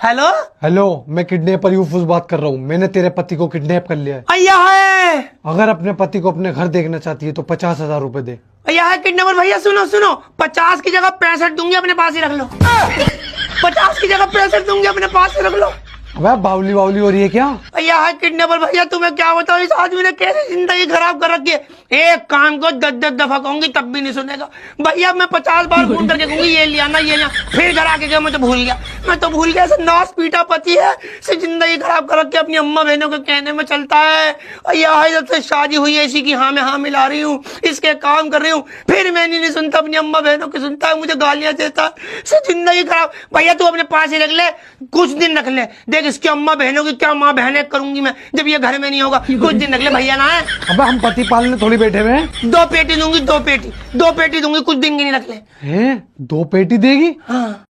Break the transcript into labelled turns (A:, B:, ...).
A: Hello
B: hello, मैं kidnapper यूफुस बात कर रहा हूँ। मैंने तेरे पति को किडनैप कर लिया है।
A: भैया है,
B: अगर अपने पति को अपने घर देखना चाहती है तो 50,000 रुपए दे।
A: भैया है किडनैपर। भैया सुनो सुनो, 50 की जगह 65 दूंगी, अपने पास ही रख लो। 50 की जगह 65 दूंगी, अपने पास ही रख लो।
B: अबे बावली बावली हो रही है क्या?
A: भैया है किडनैपर। भैया तुम्हें क्या बताओ, इस आदमी ने कैसे जिंदगी खराब कर रखी है। एक काम को 10-10 दफा कहूंगी तब भी नहीं सुनेगा। भैया मैं 50 बार फोन करके कहूंगी ये लिया ना ये लिया, फिर घर आके गया मैं तो भूल गया। ऐसे नौस पीटा पति है, से जिंदगी खराब कर रखी है। अपनी अम्मा बहनों के कहने में चलता है। भैया है जब से शादी हुई है इसी की हाँ में हाँ मिला रही हूँ, इसके काम कर रही हूँ, फिर मैं नहीं सुनता, अपनी अम्मा बहनों की सुनता है, मुझे गालियां देता है। से जिंदगी खराब। भैया तू अपने पास ही रख ले, कुछ दिन रख ले, देख इसकी अम्मा बहनों की क्या माँ बहनें करूंगी मैं जब ये घर में नहीं होगा। कुछ दिन रख ले भैया ना है।
B: अबे हम पति पालने थोड़ी बैठे हुए हैं।
A: 2 पेटी दूंगी, 2 पेटी दूंगी, कुछ दिन की नहीं रख ले।
B: हैं? 2 पेटी देगी?
A: हाँ।